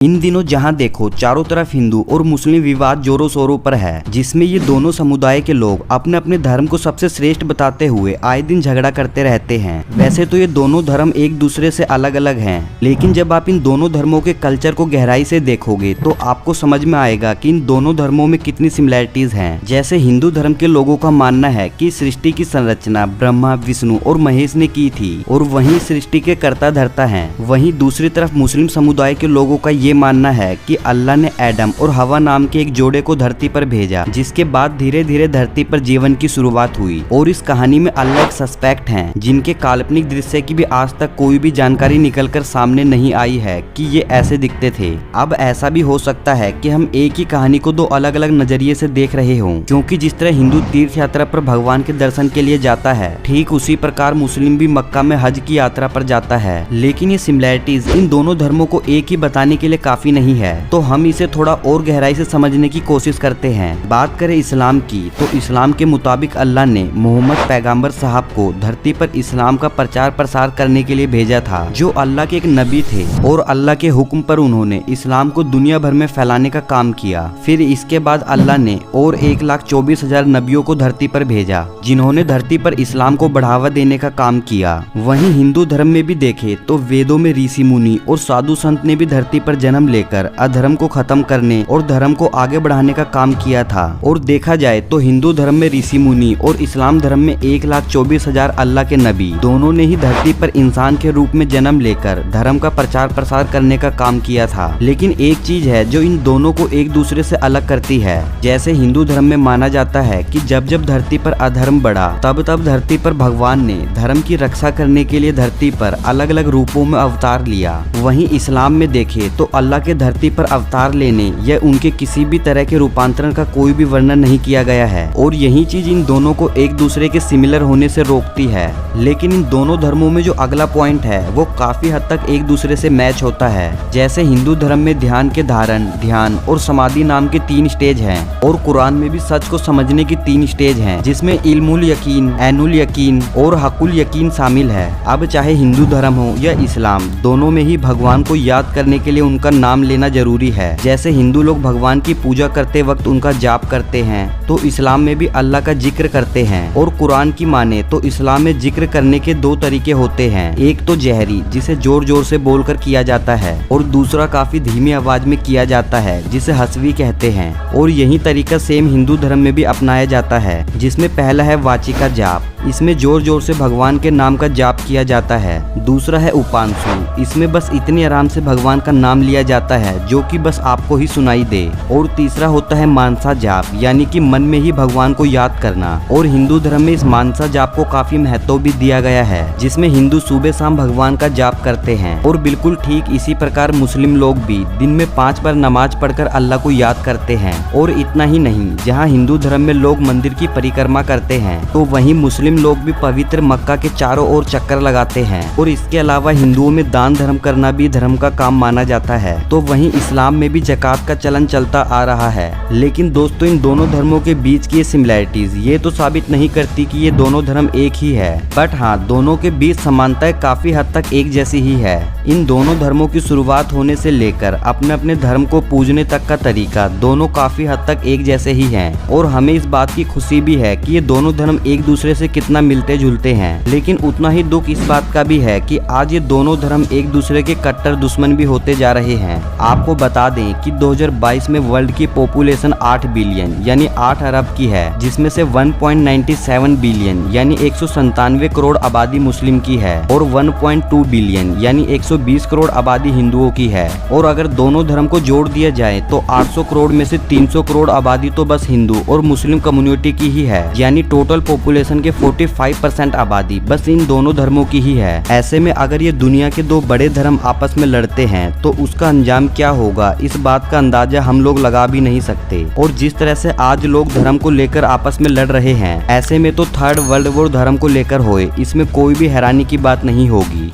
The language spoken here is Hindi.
इन दिनों जहां देखो चारों तरफ हिंदू और मुस्लिम विवाद जोरों शोरों पर है, जिसमें ये दोनों समुदाय के लोग अपने अपने धर्म को सबसे श्रेष्ठ बताते हुए आए दिन झगड़ा करते रहते हैं। वैसे तो ये दोनों धर्म एक दूसरे से अलग अलग हैं, लेकिन जब आप इन दोनों धर्मों के कल्चर को गहराई से देखोगे तो आपको समझ में आएगा कि इन दोनों धर्मों में कितनी सिमिलैरिटीज हैं। जैसे हिंदू धर्म के लोगों का मानना है कि सृष्टि की संरचना ब्रह्मा, विष्णु और महेश ने की थी और वही सृष्टि के कर्ता धर्ता है। वहीं दूसरी तरफ मुस्लिम समुदाय के लोगों का ये मानना है कि अल्लाह ने एडम और हवा नाम के एक जोड़े को धरती पर भेजा, जिसके बाद धीरे धीरे धरती पर जीवन की शुरुआत हुई। और इस कहानी में अल्लाह एक सस्पेक्ट हैं, जिनके काल्पनिक दृश्य की भी आज तक कोई भी जानकारी निकलकर सामने नहीं आई है कि ये ऐसे दिखते थे। अब ऐसा भी हो सकता है कि हम एक ही कहानी को दो अलग अलग नजरिए से देख रहे हों, क्योंकि जिस तरह हिंदू तीर्थ यात्रा पर भगवान के दर्शन के लिए जाता है, ठीक उसी प्रकार मुस्लिम भी मक्का में हज की यात्रा पर जाता है। लेकिन ये सिमिलैरिटीज इन दोनों धर्मों को एक ही बताने के लिए काफी नहीं है, तो हम इसे थोड़ा और गहराई से समझने की कोशिश करते हैं। बात करें इस्लाम की, तो इस्लाम के मुताबिक अल्लाह ने मोहम्मद पैगंबर साहब को धरती पर इस्लाम का प्रचार प्रसार करने के लिए भेजा था, जो अल्लाह के एक नबी थे और अल्लाह के हुक्म पर उन्होंने इस्लाम को दुनिया भर में फैलाने का काम किया। फिर इसके बाद अल्लाह ने और 1,24,000 नबियों को धरती पर भेजा, जिन्होंने धरती पर इस्लाम को बढ़ावा देने का काम किया। वहीं हिंदू धर्म में भी देखे तो वेदों में ऋषि मुनि और साधु संत ने भी धरती पर जन्म लेकर अधर्म को खत्म करने और धर्म को आगे बढ़ाने का काम किया था। और देखा जाए तो हिंदू धर्म में ऋषि मुनि और इस्लाम धर्म में 1,24,000 अल्लाह के नबी दोनों ने ही धरती पर इंसान के रूप में जन्म लेकर धर्म का प्रचार प्रसार करने का काम किया था। लेकिन एक चीज है जो इन दोनों को एक दूसरे से अलग करती है। जैसे हिंदू धर्म में माना जाता है कि जब जब धरती पर अधर्म बढ़ा, तब तब धरती पर भगवान ने धर्म की रक्षा करने के लिए धरती पर अलग अलग रूपों में अवतार लिया। वहीं इस्लाम में देखे तो अल्लाह के धरती पर अवतार लेने या उनके किसी भी तरह के रूपांतरण का कोई भी वर्णन नहीं किया गया है, और यही चीज इन दोनों को एक दूसरे के सिमिलर होने से रोकती है। लेकिन इन दोनों धर्मों में जो अगला पॉइंट है वो काफी हद तक एक दूसरे से मैच होता है। जैसे हिंदू धर्म में ध्यान के धारण, ध्यान और समाधि नाम के 3 स्टेज हैं, और कुरान में भी सच को समझने की 3 स्टेज हैं, जिसमें इल्मुल यकीन, ऐनुल यकीन और हकुल यकीन शामिल है। अब चाहे हिंदू धर्म हो या इस्लाम, दोनों में ही भगवान को याद करने के लिए उनका नाम लेना जरूरी है। जैसे हिंदू लोग भगवान की पूजा करते वक्त उनका जाप करते हैं, तो इस्लाम में भी अल्लाह का जिक्र करते हैं। और कुरान की माने तो इस्लाम में जिक्र करने के 2 तरीके होते हैं। एक तो जहरी, जिसे जोर जोर से बोलकर किया जाता है, और दूसरा काफी धीमी आवाज में किया जाता है, जिसे हसवी कहते हैं। और यही तरीका सेम हिंदू धर्म में भी अपनाया जाता है, जिसमें पहला है वाचिका जाप, इसमें जोर जोर से भगवान के नाम का जाप किया जाता है। दूसरा है उपांशु, इसमें बस इतनी आराम से भगवान का नाम लिया जाता है जो कि बस आपको ही सुनाई दे। और तीसरा होता है मानसा जाप, यानी कि मन में ही भगवान को याद करना। और हिंदू धर्म में इस मानसा जाप को काफी महत्व भी दिया गया है, जिसमें हिंदू सुबह शाम भगवान का जाप करते हैं। और बिल्कुल ठीक इसी प्रकार मुस्लिम लोग भी दिन में 5 बार नमाज पढ़कर अल्लाह को याद करते हैं। और इतना ही नहीं, जहाँ हिंदू धर्म में लोग मंदिर की परिक्रमा करते हैं, तो वहीं मुस्लिम लोग भी पवित्र मक्का के चारों ओर चक्कर लगाते हैं। और इसके अलावा हिंदुओं में दान धर्म करना भी धर्म का काम माना जाता है। तो वहीं इस्लाम में भी ज़कात का चलन चलता आ रहा है। लेकिन दोस्तों, इन दोनों धर्मों के बीच की सिमिलैरिटीज ये तो साबित नहीं करती कि ये दोनों धर्म एक ही है, बट हाँ, दोनों के बीच समानताएं काफी हद तक एक जैसी ही है। इन दोनों धर्मों की शुरुआत होने से लेकर अपने अपने धर्म को पूजने तक का तरीका दोनों काफी हद तक एक जैसे ही हैं। और हमें इस बात की खुशी भी है कि ये दोनों धर्म एक दूसरे से कितना मिलते जुलते हैं। लेकिन उतना ही दुख इस बात का भी है कि आज ये दोनों धर्म एक दूसरे के कट्टर दुश्मन भी होते जा रहे हैं। आपको बता दें कि 2022 में वर्ल्ड की पॉपुलेशन 8 बिलियन यानी 8 अरब की है, जिसमें से 1.97 बिलियन यानी 197 करोड़ आबादी मुस्लिम की है, और 1.2 बिलियन यानी 120 करोड़ आबादी हिंदुओं की है। और अगर दोनों धर्म को जोड़ दिया जाए तो 800 करोड़ में से 300 करोड़ आबादी तो बस हिंदू और मुस्लिम कम्युनिटी की ही है, यानी टोटल पॉपुलेशन के 45% आबादी बस इन दोनों धर्मों की ही है। ऐसे में अगर ये दुनिया के 2 बड़े धर्म आपस में लड़ते हैं तो उसका अंजाम क्या होगा, इस बात का अंदाजा हम लोग लगा भी नहीं सकते। और जिस तरह से आज लोग धर्म को लेकर आपस में लड़ रहे हैं, ऐसे में तो 3rd वर्ल्ड वॉर धर्म को लेकर होए, इसमें कोई भी हैरानी की बात नहीं होगी।